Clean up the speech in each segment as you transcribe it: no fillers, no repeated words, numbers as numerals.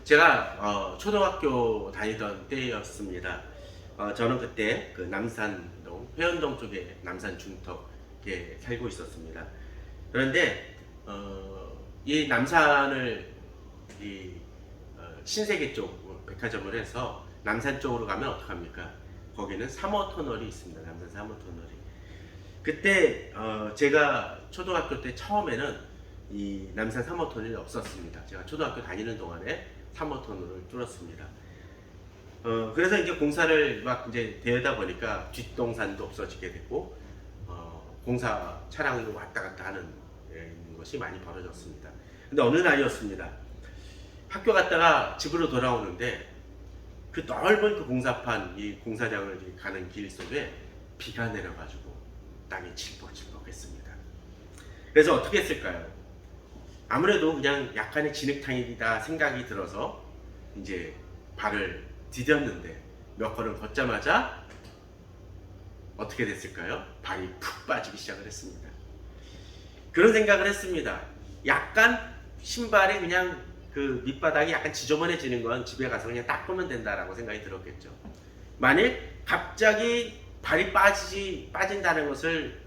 제가 초등학교 다니던 때였습니다. 저는 그때 그 남산동, 회원동 쪽에 남산 중턱에 살고 있었습니다. 그런데 이 남산을 신세계 쪽 백화점을 해서 남산 쪽으로 가면 어떡합니까? 거기는 3호 터널이 있습니다. 남산 3호 터널이. 그때 제가 초등학교 때 처음에는 이 남산 3호 터널이 없었습니다. 제가 초등학교 다니는 동안에 3호 터널을 뚫었습니다. 그래서 이제 공사를 막 이제 되다 보니까 뒷동산도 없어지게 되고 공사 차량으로 왔다 갔다 하는 것이 많이 벌어졌습니다. 근데 어느 날이었습니다. 학교 갔다가 집으로 돌아오는데 그 넓은 그 공사판, 이 공사장을 가는 길 속에 비가 내려가지고 땅이 질퍽질퍽했습니다. 그래서 어떻게 했을까요? 아무래도 그냥 약간의 진흙탕이다 생각이 들어서 이제 발을 디뎠는데 몇 걸음 걷자마자 어떻게 됐을까요? 발이 푹 빠지기 시작을 했습니다. 그런 생각을 했습니다. 약간 신발이 그냥 그 밑바닥이 약간 지저분해지는 건 집에 가서 그냥 닦으면 된다라고 생각이 들었겠죠. 만일 갑자기 발이 빠진다는 것을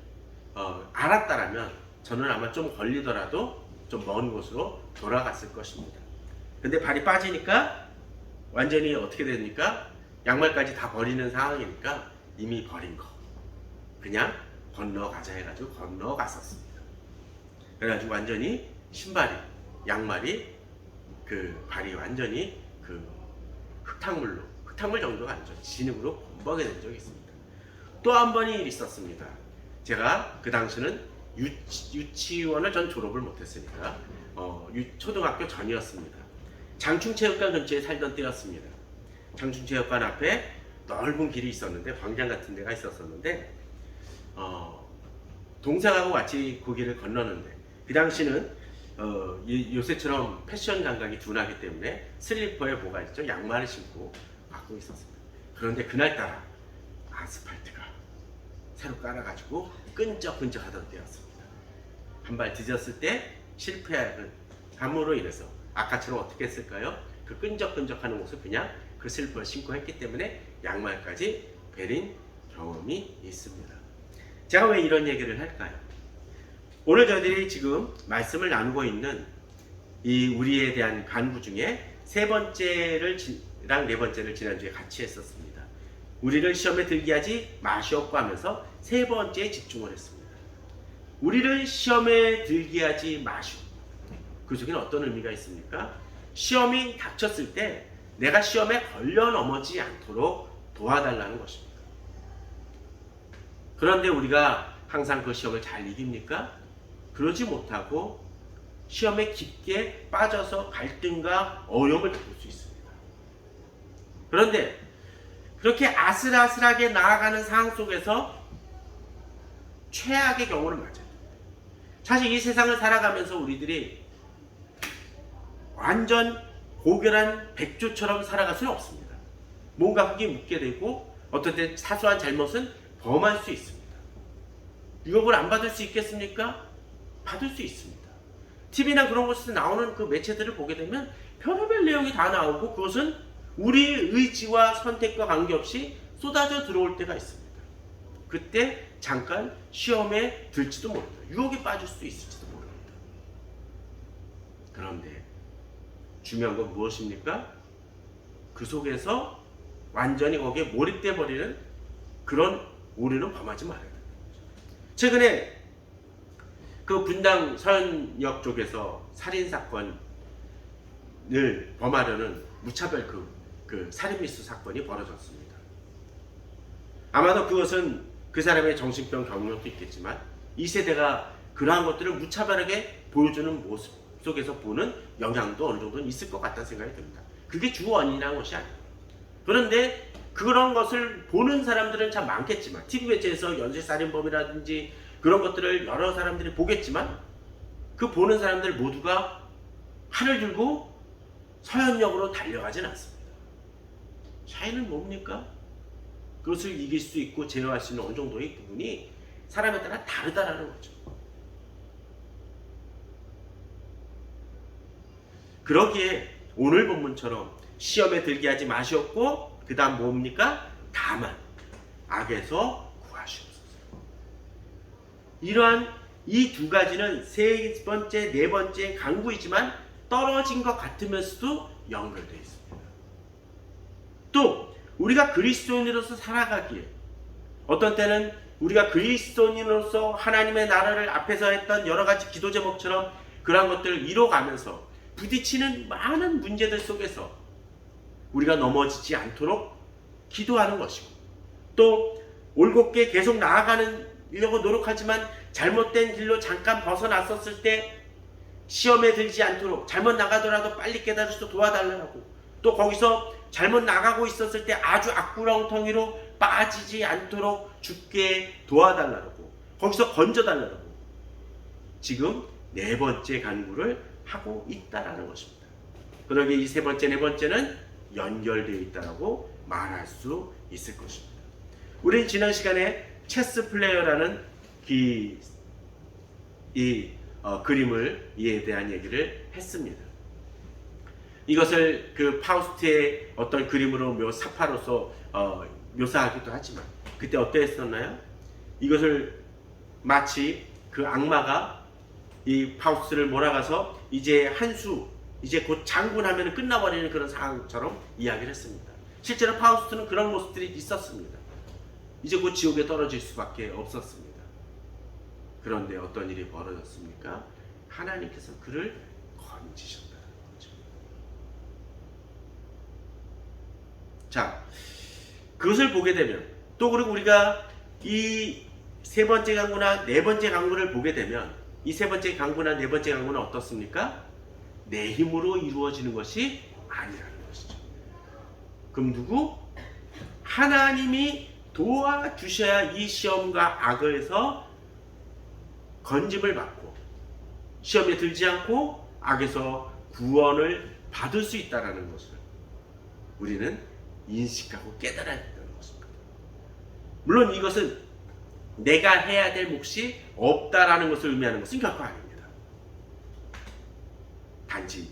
알았다라면 저는 아마 좀 걸리더라도 좀 먼 곳으로 돌아갔을 것입니다. 근데 발이 빠지니까 완전히 어떻게 됩니까? 양말까지 다 버리는 상황이니까 이미 버린 거 그냥 건너가자 해가지고 건너갔었습니다. 그래가지고 완전히 신발이, 양말이 그 발이 완전히 그 흙탕물 정도가 아니죠. 진흙으로 범벅이 된 적이 있습니다. 또 한 번이 있었습니다. 제가 그 당시는 유치원을 전 졸업을 못했으니까 초등학교 전이었습니다. 장충체육관 근처에 살던 때였습니다. 장충체육관 앞에 넓은 길이 있었는데 광장 같은 데가 있었었는데 동생하고 같이 그 길을 건너는데 그 당시는 요새처럼 패션 감각이 둔하기 때문에 슬리퍼에 뭐가 있죠? 양말을 신고 갖고 있었습니다. 그런데 그날따라 아스팔트가 새로 깔아가지고 끈적끈적하던 때였습니다. 한 발 뒤졌을 때 실패함으로 인해서 아까처럼 어떻게 했을까요? 그 끈적끈적하는 옷을 그냥 그 슬리퍼를 신고 했기 때문에 양말까지 베린 경험이 있습니다. 제가 왜 이런 얘기를 할까요? 오늘 저희들이 지금 말씀을 나누고 있는 이 우리에 대한 간구 중에 세 번째랑 네 번째를 지난주에 같이 했었습니다. 우리를 시험에 들게 하지 마시옵고 하면서 세 번째에 집중을 했습니다. 우리를 시험에 들게 하지 마시오. 그 속에는 어떤 의미가 있습니까? 시험이 닥쳤을 때 내가 시험에 걸려 넘어지지 않도록 도와달라는 것입니다. 그런데 우리가 항상 그 시험을 잘 이깁니까? 그러지 못하고 시험에 깊게 빠져서 갈등과 어려움을 겪을 수 있습니다. 그런데 그렇게 아슬아슬하게 나아가는 상황 속에서 최악의 경우는 맞아요. 사실 이 세상을 살아가면서 우리들이 완전 고결한 백조처럼 살아갈 수는 없습니다. 뭔가 흙이 묻게 되고 어떤 때 사소한 잘못은 범할 수 있습니다. 유혹을 안 받을 수 있겠습니까? 받을 수 있습니다. TV나 그런 곳에서 나오는 그 매체들을 보게 되면 별의별 내용이 다 나오고 그것은 우리의 의지와 선택과 관계없이 쏟아져 들어올 때가 있습니다. 그때 잠깐 시험에 들지도 모릅니다. 유혹에 빠질 수 있을지도 모릅니다. 그런데 중요한 건 무엇입니까? 그 속에서 완전히 거기에 몰입돼 버리는 그런 오류는 범하지 말아야 됩니다. 최근에 그 분당 서현역 쪽에서 살인사건을 범하려는 무차별 그 살인미수 사건이 벌어졌습니다. 아마도 그것은 그 사람의 정신병 경력도 있겠지만 이 세대가 그러한 것들을 무차별하게 보여주는 모습 속에서 보는 영향도 어느 정도는 있을 것 같다는 생각이 듭니다. 그게 주 원인이라는 것이 아니에요. 그런데 그런 것을 보는 사람들은 참 많겠지만 TV 매체에서 연쇄살인범이라든지 그런 것들을 여러 사람들이 보겠지만 그 보는 사람들 모두가 칼을 들고 서현역으로 달려가진 않습니다. 차이는 뭡니까? 그것을 이길 수 있고 제어할 수 있는 어느 정도의 부분이 사람에 따라 다르다라는 거죠. 그러기에 오늘 본문처럼 시험에 들게 하지 마시옵고 그 다음 뭡니까? 다만 악에서 구하시옵소서. 이러한 이 두 가지는 세 번째, 네 번째 강구이지만 떨어진 것 같으면서도 연결되어 있습니다. 또 우리가 그리스도인으로서 살아가기에 어떤 때는 우리가 그리스도인으로서 하나님의 나라를 앞에서 했던 여러 가지 기도 제목처럼 그러한 것들을 이뤄가면서 부딪히는 많은 문제들 속에서 우리가 넘어지지 않도록 기도하는 것이고, 또 올곧게 계속 나아가려고 노력하지만 잘못된 길로 잠깐 벗어났었을 때 시험에 들지 않도록, 잘못 나가더라도 빨리 깨달으셔서 도와달라고, 또 거기서 잘못 나가고 있었을 때 아주 악구렁텅이로 빠지지 않도록 죽게 도와달라고, 거기서 건져달라고 지금 네 번째 간구를 하고 있다라는 것입니다. 그러기에 이 세 번째, 네 번째는 연결되어 있다라고 말할 수 있을 것입니다. 우리는 지난 시간에 체스 플레이어라는 그림을 이에 대한 얘기를 했습니다. 이것을 그 파우스트의 어떤 그림으로 사파로서 묘사하기도 하지만 그때 어떠했었나요? 이것을 마치 그 악마가 이 파우스트를 몰아가서 이제 이제 곧 장군하면 끝나버리는 그런 상황처럼 이야기를 했습니다. 실제로 파우스트는 그런 모습들이 있었습니다. 이제 곧 지옥에 떨어질 수밖에 없었습니다. 그런데 어떤 일이 벌어졌습니까? 하나님께서 그를 건지셨다는 거죠. 자, 그것을 보게 되면, 또 그리고 우리가 이 세 번째 강구나 네 번째 강구를 보게 되면, 이 세 번째 강구나 네 번째 강구는 어떻습니까? 내 힘으로 이루어지는 것이 아니라는 것이죠. 그럼 누구? 하나님이 도와주셔야 이 시험과 악에서 건짐을 받고 시험에 들지 않고 악에서 구원을 받을 수 있다는 것을 우리는 인식하고 깨달아야 된다는 것입니다. 물론 이것은 내가 해야 될 몫이 없다라는 것을 의미하는 것은 결코 아닙니다. 단지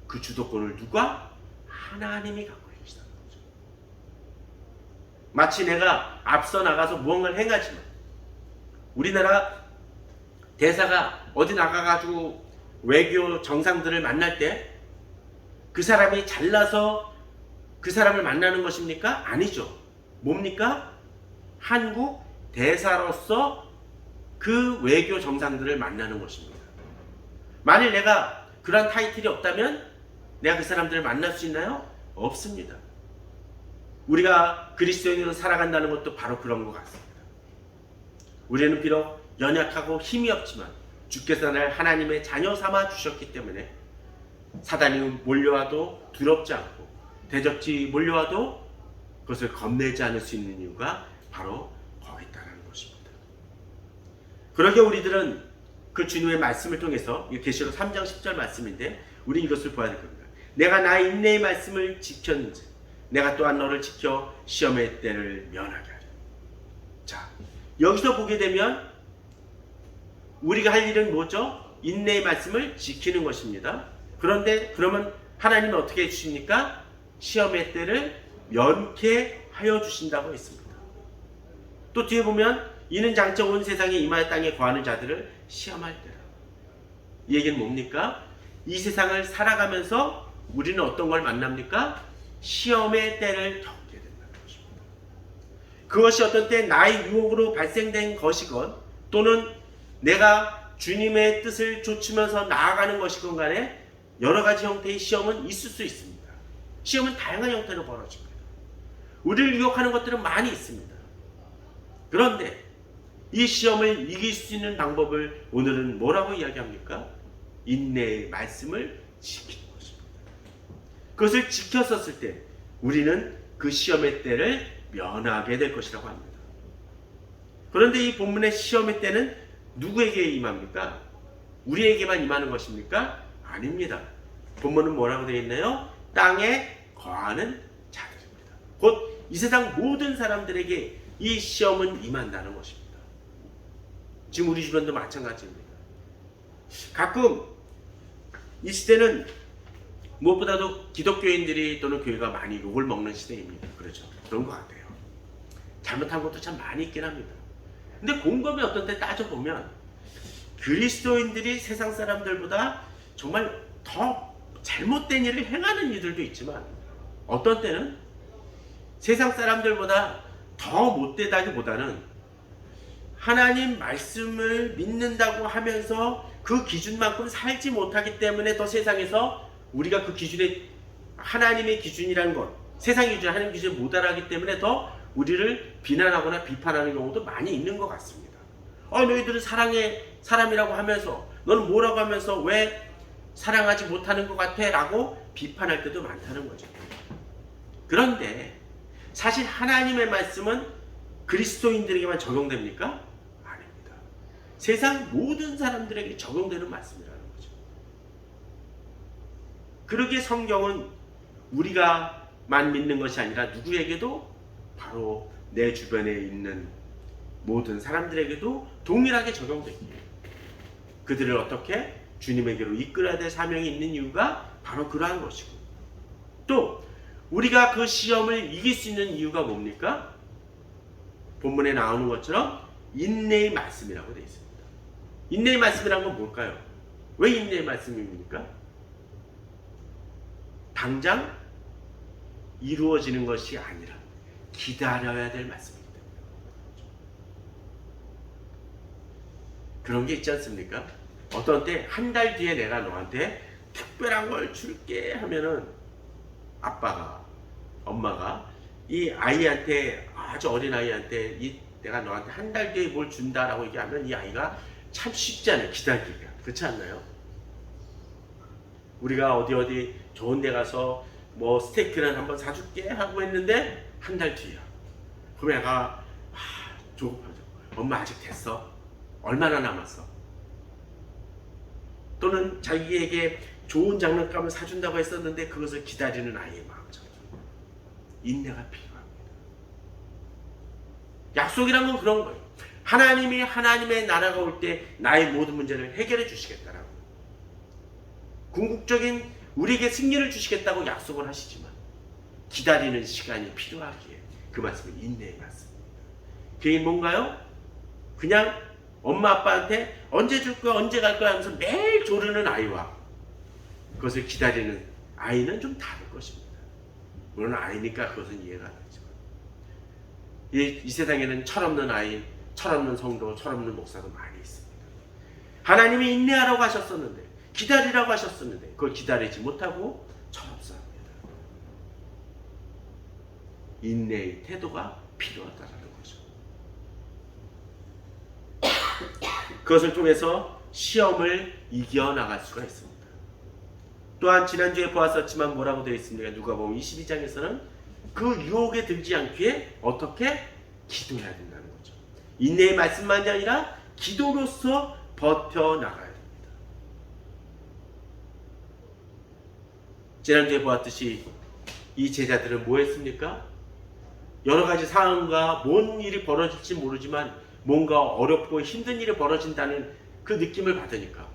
그 주도권을 누가? 하나님이 갖고 계시다는 거죠. 마치 내가 앞서 나가서 무언가를 행하지만, 우리나라 대사가 어디 나가가지고 외교 정상들을 만날 때 그 사람이 잘나서 그 사람을 만나는 것입니까? 아니죠. 뭡니까? 한국 대사로서 그 외교 정상들을 만나는 것입니다. 만일 내가 그런 타이틀이 없다면 내가 그 사람들을 만날 수 있나요? 없습니다. 우리가 그리스도인으로 살아간다는 것도 바로 그런 것 같습니다. 우리는 비록 연약하고 힘이 없지만 주께서 날 하나님의 자녀 삼아 주셨기 때문에 사단이 몰려와도 두렵지 않고 대적지 몰려와도 그것을 겁내지 않을 수 있는 이유가 바로 거기 있다는 것입니다. 그러기에 우리들은 그 주님의 말씀을 통해서, 계시록 3장 10절 말씀인데 우리 이것을 보아야 될 겁니다. 내가 나의 인내의 말씀을 지켰는지 내가 또한 너를 지켜 시험의 때를 면하게 하리. 자, 여기서 보게 되면 우리가 할 일은 뭐죠? 인내의 말씀을 지키는 것입니다. 그런데 그러면 하나님은 어떻게 해주십니까? 시험의 때를 면케하여 주신다고 했습니다. 또 뒤에 보면 이는 장차 온 세상에 임하여 땅에 거하는 자들을 시험할 때라. 이 얘기는 뭡니까? 이 세상을 살아가면서 우리는 어떤 걸 만납니까? 시험의 때를 겪게 된다는 것입니다. 그것이 어떤 때 나의 유혹으로 발생된 것이건 또는 내가 주님의 뜻을 좇으면서 나아가는 것이건 간에 여러 가지 형태의 시험은 있을 수 있습니다. 시험은 다양한 형태로 벌어집니다. 우리를 유혹하는 것들은 많이 있습니다. 그런데 이 시험을 이길 수 있는 방법을 오늘은 뭐라고 이야기합니까? 인내의 말씀을 지키는 것입니다. 그것을 지켰었을 때 우리는 그 시험의 때를 면하게 될 것이라고 합니다. 그런데 이 본문의 시험의 때는 누구에게 임합니까? 우리에게만 임하는 것입니까? 아닙니다. 본문은 뭐라고 되어 있나요? 땅에 거하는 자들입니다. 곧 이 세상 모든 사람들에게 이 시험은 임한다는 것입니다. 지금 우리 주변도 마찬가지입니다. 가끔 이 시대는 무엇보다도 기독교인들이 또는 교회가 많이 욕을 먹는 시대입니다. 그렇죠. 그런 것 같아요. 잘못한 것도 참 많이 있긴 합니다. 근데 곰곰이 어떤 때 따져보면 그리스도인들이 세상 사람들보다 정말 더 잘못된 일을 행하는 이들도 있지만 어떤 때는 세상 사람들보다 더 못되다기보다는 하나님 말씀을 믿는다고 하면서 그 기준만큼 살지 못하기 때문에 더 세상에서 우리가 그 기준에 하나님의 기준이라는 것, 세상의 기준, 하나님의 기준을 못 알아가기 때문에 더 우리를 비난하거나 비판하는 경우도 많이 있는 것 같습니다. 너희들은 사랑의 사람이라고 하면서 너는 뭐라고 하면서 왜 사랑하지 못하는 것 같아? 라고 비판할 때도 많다는 거죠. 그런데 사실 하나님의 말씀은 그리스도인들에게만 적용됩니까? 아닙니다. 세상 모든 사람들에게 적용되는 말씀이라는 거죠. 그러기에 성경은 우리가만 믿는 것이 아니라 누구에게도 바로 내 주변에 있는 모든 사람들에게도 동일하게 적용되기에 그들을 어떻게 주님에게로 이끌어야 될 사명이 있는 이유가 바로 그러한 것이고, 또 우리가 그 시험을 이길 수 있는 이유가 뭡니까? 본문에 나오는 것처럼 인내의 말씀이라고 되어 있습니다. 인내의 말씀이란 건 뭘까요? 왜 인내의 말씀입니까? 당장 이루어지는 것이 아니라 기다려야 될 말씀입니다. 그런 게 있지 않습니까? 어떤 때 한 달 뒤에 내가 너한테 특별한 걸 줄게 하면은 아빠가, 엄마가 이 아이한테, 아주 어린 아이한테 내가 너한테 한 달 뒤에 뭘 준다라고 얘기하면 이 아이가 참 쉽지 않아요. 기다리기가. 그렇지 않나요? 우리가 어디 좋은 데 가서 뭐 스테이크를 한번 사줄게 하고 했는데 한 달 뒤야. 그럼 애가 조급하죠. 엄마 아직 됐어? 얼마나 남았어? 또는 자기에게 좋은 장난감을 사준다고 했었는데 그것을 기다리는 아이의 마음처럼 인내가 필요합니다. 약속이란 건 그런 거예요. 하나님이 하나님의 나라가 올 때 나의 모든 문제를 해결해 주시겠다라고, 궁극적인 우리에게 승리를 주시겠다고 약속을 하시지만 기다리는 시간이 필요하기에 그 말씀은 인내의 말씀입니다. 그게 뭔가요? 그냥 엄마 아빠한테 언제 줄 거야 언제 갈 거야 하면서 매일 조르는 아이와 그것을 기다리는 아이는 좀 다를 것입니다. 물론 아이니까 그것은 이해가 안 되지만 이 세상에는 철없는 아이, 철없는 성도, 철없는 목사도 많이 있습니다. 하나님이 인내하라고 하셨었는데, 기다리라고 하셨었는데 그걸 기다리지 못하고 철없어합니다. 인내의 태도가 필요하다는 거죠. 그것을 통해서 시험을 이겨나갈 수가 있습니다. 또한 지난주에 보았었지만 뭐라고 되어 있습니까? 누가복음 22장에서는 그 유혹에 들지 않기에 어떻게 기도해야 된다는 거죠. 인내의 말씀만이 아니라 기도로서 버텨나가야 됩니다. 지난주에 보았듯이 이 제자들은 뭐 했습니까? 여러 가지 상황과 뭔 일이 벌어질지 모르지만 뭔가 어렵고 힘든 일이 벌어진다는 그 느낌을 받으니까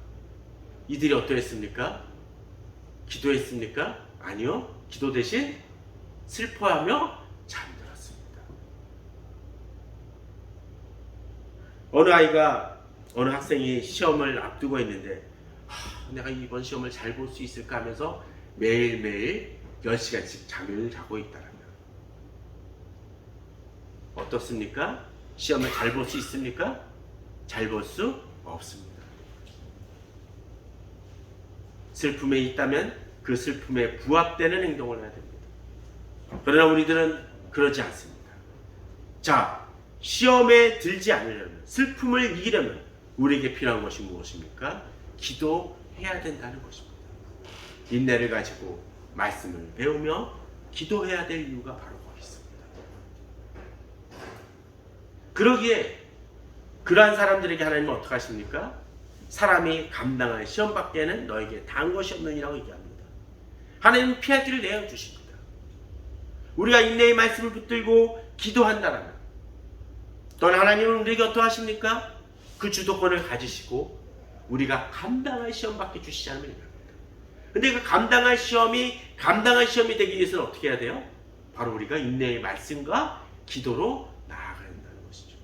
이들이 어떠했습니까? 기도했습니까? 아니요. 기도 대신 슬퍼하며 잠들었습니다. 어느 학생이 시험을 앞두고 있는데 내가 이번 시험을 잘 볼 수 있을까 하면서 매일매일 10시간씩 잠을 자고 있다라면 어떻습니까? 시험을 잘 볼 수 있습니까? 잘 볼 수 없습니다. 슬픔에 있다면 그 슬픔에 부합되는 행동을 해야 됩니다. 그러나 우리들은 그러지 않습니다. 자, 시험에 들지 않으려면, 슬픔을 이기려면 우리에게 필요한 것이 무엇입니까? 기도해야 된다는 것입니다. 인내를 가지고 말씀을 배우며 기도해야 될 이유가 바로 거기 있습니다. 그러기에 그러한 사람들에게 하나님은 어떻게 하십니까? 사람이 감당할 시험밖에는 너에게 다한 것이 없느니라고 얘기합니다. 하나님은 피할 길을 내어주십니다. 우리가 인내의 말씀을 붙들고 기도한다라면 또한 하나님은 우리에게 어떻게 하십니까? 그 주도권을 가지시고 우리가 감당할 시험밖에 주시지 않으면 됩니다. 근데 그 감당할 시험이 되기 위해서는 어떻게 해야 돼요? 바로 우리가 인내의 말씀과 기도로 나아가야 한다는 것이죠.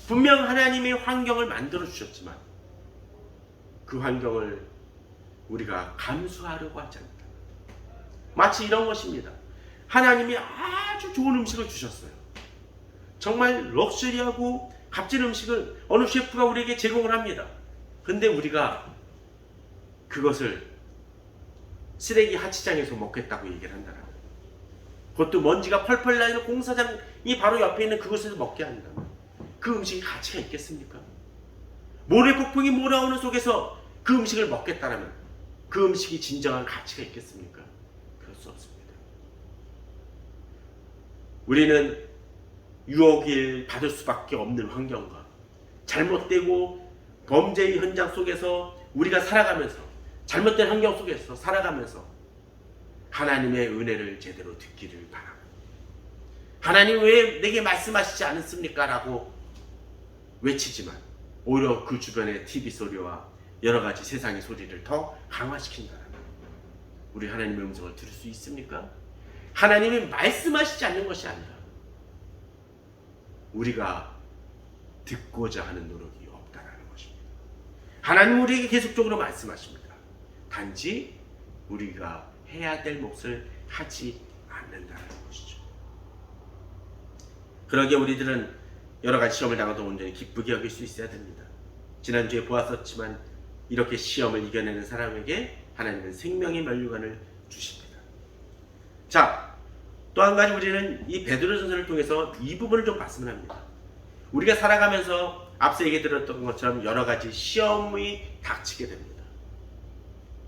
분명 하나님이 환경을 만들어 주셨지만 그 환경을 우리가 감수하려고 하지 않는다. 마치 이런 것입니다. 하나님이 아주 좋은 음식을 주셨어요. 정말 럭셔리하고 값진 음식을 어느 셰프가 우리에게 제공을 합니다. 근데 우리가 그것을 쓰레기 하치장에서 먹겠다고 얘기를 한다는 거예요. 그것도 먼지가 펄펄 나는 공사장이 바로 옆에 있는 그곳에서 먹게 한다면 그 음식이 가치가 있겠습니까? 모래 폭풍이 몰아오는 속에서 그 음식을 먹겠다라면 그 음식이 진정한 가치가 있겠습니까? 그럴 수 없습니다. 우리는 유혹을 받을 수밖에 없는 환경과 잘못되고 범죄의 현장 속에서 우리가 살아가면서 잘못된 환경 속에서 살아가면서 하나님의 은혜를 제대로 듣기를 바라고 하나님 왜 내게 말씀하시지 않습니까? 라고 외치지만 오히려 그 주변의 TV 소리와 여러 가지 세상의 소리를 더 강화시킨다면 우리 하나님의 음성을 들을 수 있습니까? 하나님이 말씀하시지 않는 것이 아니라 우리가 듣고자 하는 노력이 없다는 것입니다. 하나님은 우리에게 계속적으로 말씀하십니다. 단지 우리가 해야 될 몫을 하지 않는다는 것이죠. 그러기에 우리들은 여러 가지 시험을 당해도 온전히 기쁘게 여길 수 있어야 됩니다. 지난주에 보았었지만 이렇게 시험을 이겨내는 사람에게 하나님은 생명의 면류관을 주십니다. 자, 또 한 가지 우리는 이 베드로전서를 통해서 이 부분을 좀 봤으면 합니다. 우리가 살아가면서 앞서 얘기 들었던 것처럼 여러 가지 시험이 닥치게 됩니다.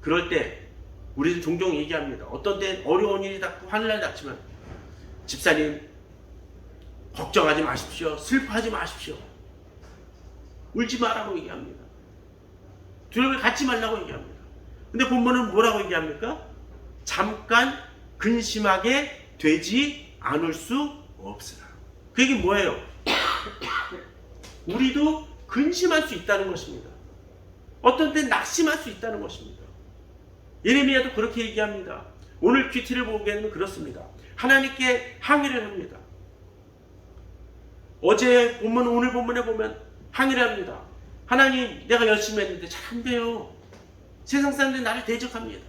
그럴 때 우리는 종종 얘기합니다. 어떤 때 어려운 일이 닥고 하늘날 닥치면 집사님 걱정하지 마십시오. 슬퍼하지 마십시오. 울지 말라고 얘기합니다. 두려움을 갖지 말라고 얘기합니다. 근데 본문은 뭐라고 얘기합니까? 잠깐 근심하게 되지 않을 수 없으라. 그 얘기 뭐예요? 우리도 근심할 수 있다는 것입니다. 어떤 때 낙심할 수 있다는 것입니다. 예레미야도 그렇게 얘기합니다. 오늘 큐티를 보기에는 그렇습니다. 하나님께 항의를 합니다. 어제 본문, 오늘 본문에 보면 항의를 합니다. 하나님, 내가 열심히 했는데 잘 안 돼요. 세상 사람들이 나를 대적합니다.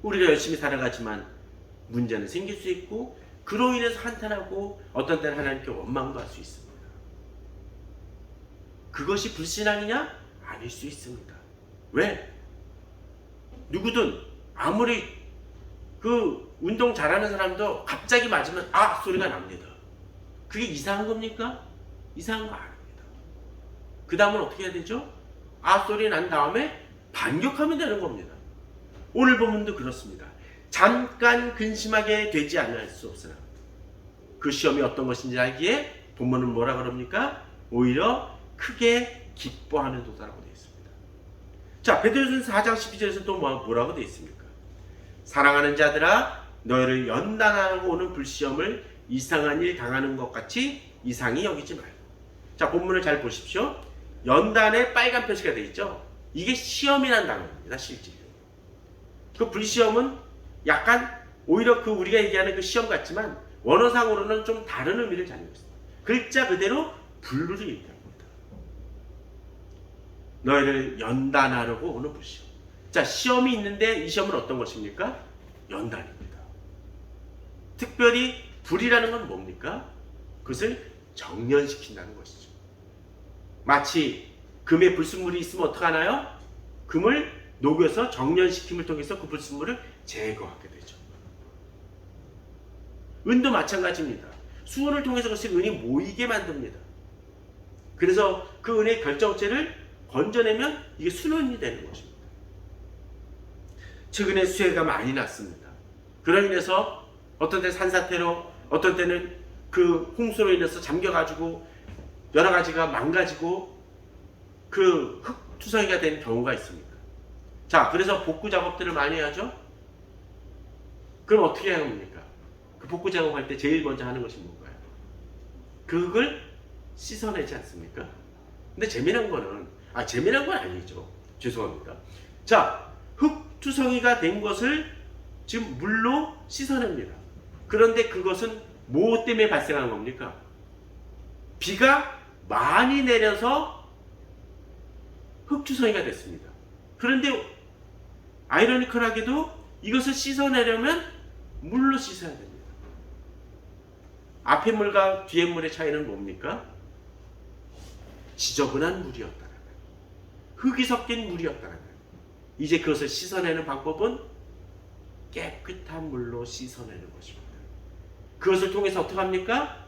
우리가 열심히 살아가지만 문제는 생길 수 있고 그로 인해서 한탄하고 어떤 때는 하나님께 원망도 할 수 있습니다. 그것이 불신앙이냐? 아닐 수 있습니다. 왜? 누구든 아무리 그 운동 잘하는 사람도 갑자기 맞으면 아 소리가 납니다. 그게 이상한 겁니까? 이상한 거 아닙니다. 그 다음은 어떻게 해야 되죠? 아 소리 난 다음에 반격하면 되는 겁니다. 오늘 본문도 그렇습니다. 잠깐 근심하게 되지 않을 수 없으나 그 시험이 어떤 것인지 알기에 본문은 뭐라 그럽니까? 오히려 크게 기뻐하는 도다라고 되어 있습니다. 자, 베드로전서 4장 12절에서 또 뭐라고 되어 있습니까? 사랑하는 자들아 너희를 연단하고 오는 불시험을 이상한 일 당하는 것 같이 이상히 여기지 말고. 자, 본문을 잘 보십시오. 연단에 빨간 표시가 되어 있죠. 이게 시험이라는 단어입니다. 실제로 그 불시험은 약간 오히려 그 우리가 얘기하는 그 시험 같지만 원어상으로는 좀 다른 의미를 가지고 있습니다. 글자 그대로 불루를 얘기합니다. 너희를 연단하려고 오는 불시험. 자, 시험이 있는데 이 시험은 어떤 것입니까? 연단입니다. 특별히 불이라는 건 뭡니까? 그것을 정련시킨다는 것이죠. 마치 금에 불순물이 있으면 어떡하나요? 금을 녹여서 정련시킴을 통해서 그 불순물을 제거하게 되죠. 은도 마찬가지입니다. 수온을 통해서 그것이 은이 모이게 만듭니다. 그래서 그 은의 결정체를 건져내면 이게 순은이 되는 것입니다. 최근에 수해가 많이 났습니다. 그로 인해서 어떤 때는 산사태로 어떤 때는 그 홍수로 인해서 잠겨가지고 여러 가지가 망가지고 그 흙투성이가 된 경우가 있습니다. 자, 그래서 복구 작업들을 많이 하죠. 그럼 어떻게 해야 합니까? 그 복구 작업할 때 제일 먼저 하는 것이 뭔가요? 그걸 씻어내지 않습니까? 근데 재미난 거는 재미난 건 아니죠. 죄송합니다. 자, 흙투성이가 된 것을 지금 물로 씻어냅니다. 그런데 그것은 뭐 때문에 발생한 겁니까? 비가 많이 내려서 흙투성이가 됐습니다. 그런데 아이러니컬하게도 이것을 씻어내려면 물로 씻어야 됩니다. 앞에 물과 뒤에 물의 차이는 뭡니까? 지저분한 물이었다는 거예요. 흙이 섞인 물이었다는 거예요. 이제 그것을 씻어내는 방법은 깨끗한 물로 씻어내는 것입니다. 그것을 통해서 어떻게 합니까?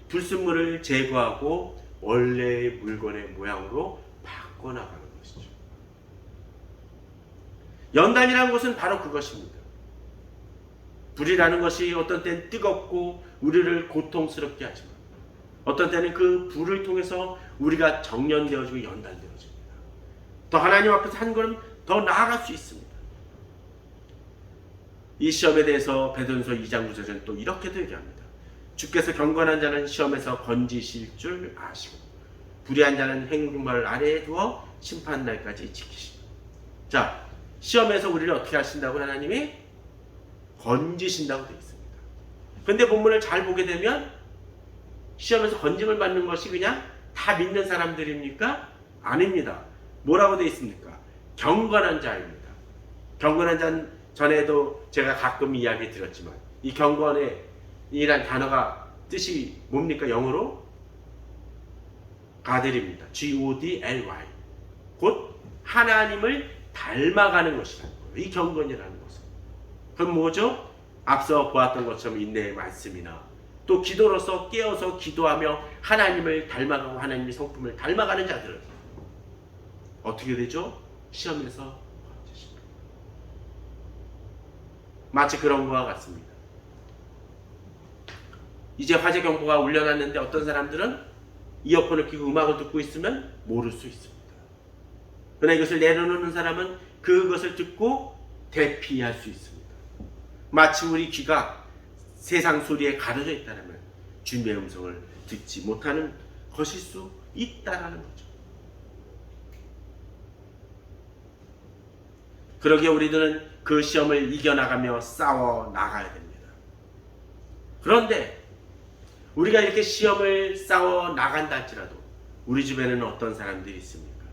불순물을 제거하고 원래의 물건의 모양으로 바꿔나가는 것이죠. 연단이라는 것은 바로 그것입니다. 불이라는 것이 어떤 때는 뜨겁고 우리를 고통스럽게 하지만 어떤 때는 그 불을 통해서 우리가 정련되어지고 연단되어집니다. 더 하나님 앞에서 한 걸음 더 나아갈 수 있습니다. 이 시험에 대해서 베드로전서 2장 9절은 또 이렇게도 얘기합니다. 주께서 경건한 자는 시험에서 건지실 줄 아시고 불의한 자는 행중벌 아래에 두어 심판날까지 지키시고. 자, 시험에서 우리를 어떻게 하신다고 하나님이? 건지신다고 되어 있습니다. 그런데 본문을 잘 보게 되면 시험에서 건짐을 받는 것이 그냥 다 믿는 사람들입니까? 아닙니다. 뭐라고 되어 있습니까? 경건한 자입니다. 경건한 자는 전에도 제가 가끔 이야기 드렸지만 이 경건이란 단어가 뜻이 뭡니까? 영어로 가델입니다. Godly. 곧 하나님을 닮아가는 것이라는 거예요. 이 경건이라는 것은. 그럼 뭐죠? 앞서 보았던 것처럼 인내의 말씀이나 또 기도로서 깨어서 기도하며 하나님을 닮아가고 하나님의 성품을 닮아가는 자들은 어떻게 되죠? 시험에서 건지십니다. 마치 그런 것과 같습니다. 이제 화재 경보가 울려났는데 어떤 사람들은 이어폰을 끼고 음악을 듣고 있으면 모를 수 있습니다. 그러나 이것을 내려놓는 사람은 그것을 듣고 대피할 수 있습니다. 마치 우리 귀가 세상 소리에 가려져 있다면 주님의 음성을 듣지 못하는 것일 수 있다라는 거죠. 그러기에 우리들은 그 시험을 이겨나가며 싸워 나가야 됩니다. 그런데 우리가 이렇게 시험을 싸워 나간다 할지라도 우리 주변에는 어떤 사람들이 있습니까?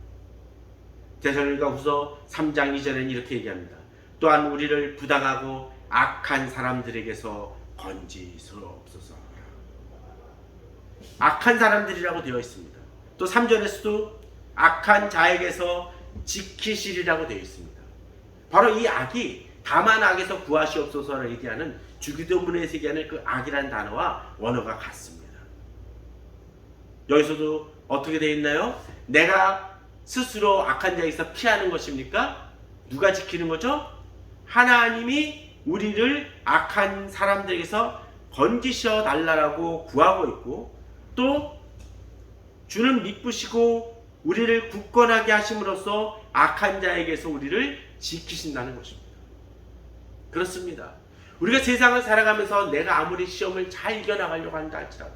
데살로니가후서 3장 2절에는 이렇게 얘기합니다. 또한 우리를 부당하고 악한 사람들에게서 건지소서오라. 악한 사람들이라고 되어 있습니다. 또 3절에서도 악한 자에게서 지키시리라고 되어 있습니다. 바로 이 악이 다만 악에서 구하시옵소서를 얘기하는 주기도문에서 얘기하는 그 악이라는 단어와 원어가 같습니다. 여기서도 어떻게 되어 있나요? 내가 스스로 악한 자에게서 피하는 것입니까? 누가 지키는 거죠? 하나님이 우리를 악한 사람들에게서 건지셔 달라고 구하고 있고 또 주는 미쁘시고 우리를 굳건하게 하심으로써 악한 자에게서 우리를 지키신다는 것입니다. 그렇습니다. 우리가 세상을 살아가면서 내가 아무리 시험을 잘 이겨나가려고 한다 할지라도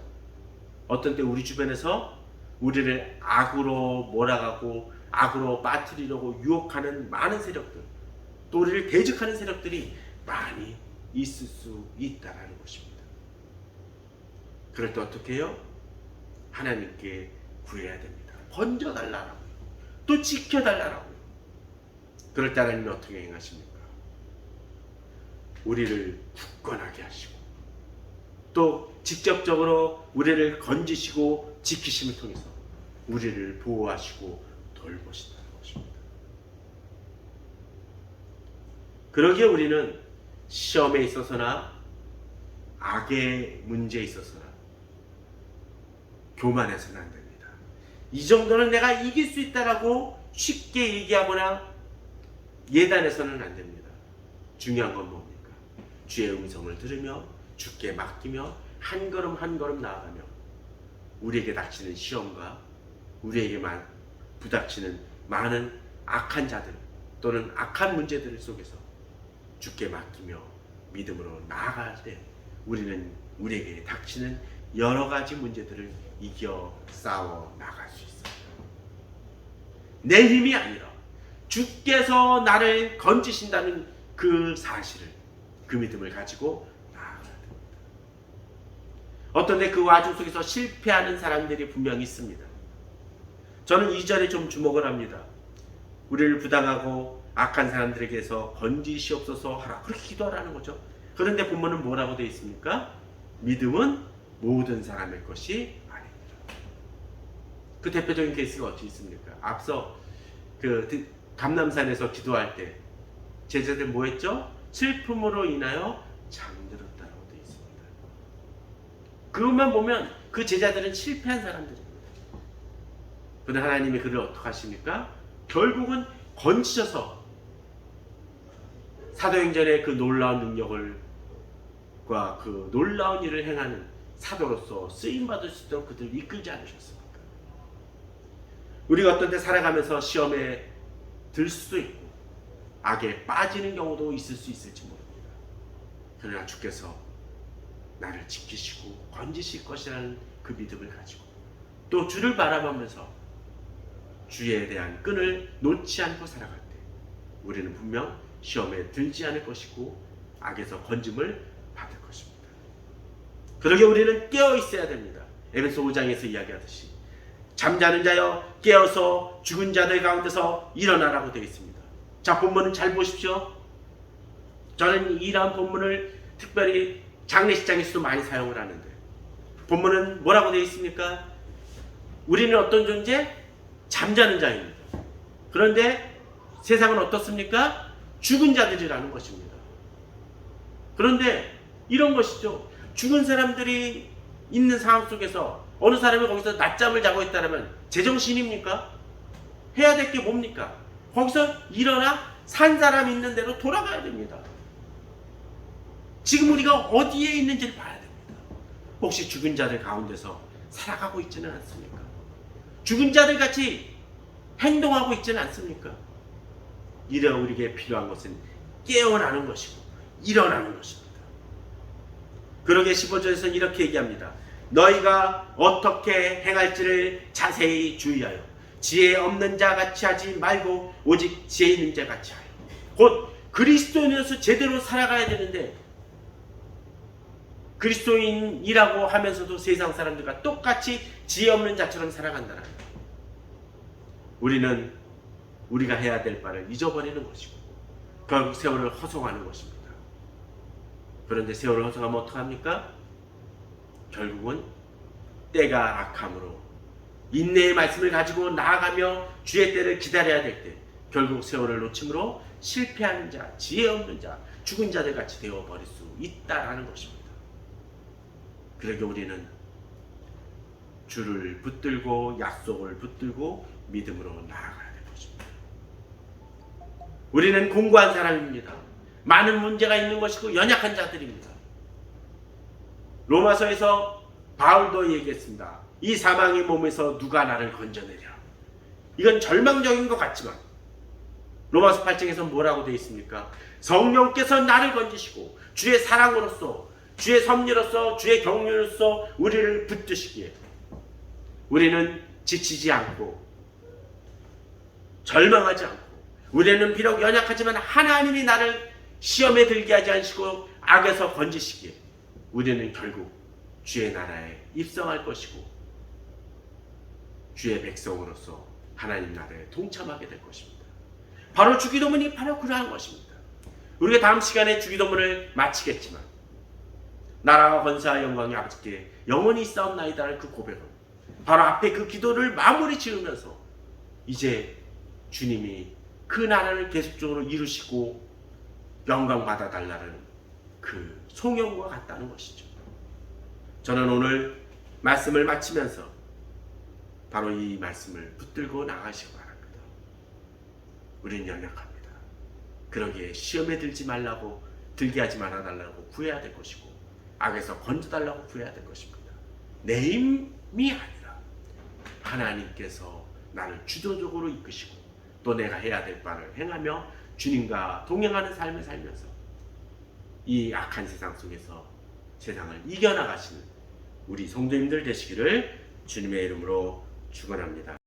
어떤 때 우리 주변에서 우리를 악으로 몰아가고 악으로 빠뜨리려고 유혹하는 많은 세력들, 또 우리를 대적하는 세력들이 많이 있을 수 있다는 것입니다. 그럴 때 어떻게 해요? 하나님께 구해야 됩니다. 건져달라고요. 또 지켜달라고요. 그럴 때 하나님은 어떻게 행하십니까? 우리를 굳건하게 하시고 또 직접적으로 우리를 건지시고 지키심을 통해서 우리를 보호하시고 돌보신다는 것입니다. 그러기에 우리는 시험에 있어서나 악의 문제에 있어서나 교만해서는 안 됩니다. 이 정도는 내가 이길 수 있다라고 쉽게 얘기하거나 예단해서는 안 됩니다. 중요한 건 뭡니까? 주의 음성을 들으며 주께 맡기며 한 걸음 한 걸음 나아가며 우리에게 닥치는 시험과 우리에게만 부닥치는 많은 악한 자들 또는 악한 문제들 속에서 주께 맡기며 믿음으로 나아갈 때 우리는 우리에게 닥치는 여러 가지 문제들을 이겨 싸워 나갈 수 있습니다. 내 힘이 아니라 주께서 나를 건지신다는 그 사실을, 그 믿음을 가지고 나아가야 됩니다. 어떤데 그 와중 속에서 실패하는 사람들이 분명히 있습니다. 저는 이 절에 좀 주목을 합니다. 우리를 부당하고 악한 사람들에게서 건지시옵소서 하라, 그렇게 기도하라는 거죠. 그런데 본문은 뭐라고 되어 있습니까? 믿음은 모든 사람의 것이 아닙니다. 그 대표적인 케이스가 어디 있습니까? 앞서 그 감람산에서 기도할 때 제자들 뭐 했죠? 슬픔으로 인하여 잠들었다라고 되어 있습니다. 그것만 보면 그 제자들은 실패한 사람들입니다. 그런데 하나님이 그를 어떻게 하십니까? 결국은 건지셔서 사도행전의 그 놀라운 능력을 그 놀라운 일을 행하는 사도로서 쓰임받을 수 있도록 그들을 이끌지 않으셨습니까? 우리가 어떤 때 살아가면서 시험에 들 수도 있고 악에 빠지는 경우도 있을 수 있을지 모릅니다. 그러나 주께서 나를 지키시고 건지실 것이라는 그 믿음을 가지고 또 주를 바라보면서 주에 대한 끈을 놓지 않고 살아갈 때 우리는 분명 시험에 들지 않을 것이고 악에서 건짐을 받을 것입니다. 그러게 우리는 깨어 있어야 됩니다. 에베소 5장에서 이야기하듯이 잠자는 자여 깨어서 죽은 자들 가운데서 일어나라고 되어 있습니다. 자, 본문은 잘 보십시오. 저는 이러한 본문을 특별히 장례식장에서도 많이 사용을 하는데 본문은 뭐라고 되어 있습니까? 우리는 어떤 존재? 잠자는 자입니다. 그런데 세상은 어떻습니까? 죽은 자들이라는 것입니다. 그런데 이런 것이죠. 죽은 사람들이 있는 상황 속에서 어느 사람이 거기서 낮잠을 자고 있다면 제정신입니까? 해야 될 게 뭡니까? 거기서 일어나 산 사람 있는 대로 돌아가야 됩니다. 지금 우리가 어디에 있는지를 봐야 됩니다. 혹시 죽은 자들 가운데서 살아가고 있지는 않습니까? 죽은 자들 같이 행동하고 있지는 않습니까? 이래 우리에게 필요한 것은 깨어나는 것이고 일어나는 것입니다. 그러게 15절에서는 이렇게 얘기합니다. 너희가 어떻게 행할지를 자세히 주의하여 지혜 없는 자 같이 하지 말고 오직 지혜 있는 자 같이 하여. 곧 그리스도인으로서 제대로 살아가야 되는데 그리스도인이라고 하면서도 세상 사람들과 똑같이 지혜 없는 자처럼 살아간다는 거예요. 우리는 우리가 해야 될 바를 잊어버리는 것이고 결국 세월을 허송하는 것입니다. 그런데 세월을 허송하면 어떡합니까? 결국은 때가 악함으로 인내의 말씀을 가지고 나아가며 주의 때를 기다려야 될 때 결국 세월을 놓침으로 실패하는 자, 지혜 없는 자, 죽은 자들 같이 되어버릴 수 있다라는 것입니다. 그러게 우리는 주를 붙들고 약속을 붙들고 믿음으로 나아가야 될 것입니다. 우리는 공고한 사람입니다. 많은 문제가 있는 것이고 연약한 자들입니다. 로마서에서 바울도 얘기했습니다. 이 사망의 몸에서 누가 나를 건져내랴. 이건 절망적인 것 같지만 로마서 8장에서 뭐라고 되어 있습니까? 성령께서 나를 건지시고 주의 사랑으로서 주의 섭리로서 주의 경륜으로서 우리를 붙드시기에 우리는 지치지 않고 절망하지 않고 우리는 비록 연약하지만 하나님이 나를 시험에 들게 하지 않으시고 악에서 건지시기에 우리는 결국 주의 나라에 입성할 것이고 주의 백성으로서 하나님 나라에 동참하게 될 것입니다. 바로 주기도문이 바로 그러한 것입니다. 우리가 다음 시간에 주기도문을 마치겠지만 나라와 권세와 영광이 아버지께 영원히 있사옵나이다라는 그 고백은 바로 앞에 그 기도를 마무리 지으면서 이제 주님이 그 나라를 계속적으로 이루시고 영광 받아달라는 그 송영과 같다는 것이죠. 저는 오늘 말씀을 마치면서 바로 이 말씀을 붙들고 나가시기 바랍니다. 우리는 연약합니다. 그러기에 시험에 들지 말라고 들게 하지 말아달라고 구해야 될 것이고 악에서 건져달라고 구해야 될 것입니다. 내 힘이 아니라 하나님께서 나를 주도적으로 이끄시고 또 내가 해야 될 바를 행하며 주님과 동행하는 삶을 살면서 이 악한 세상 속에서 세상을 이겨나가시는 우리 성도님들 되시기를 주님의 이름으로 축원합니다.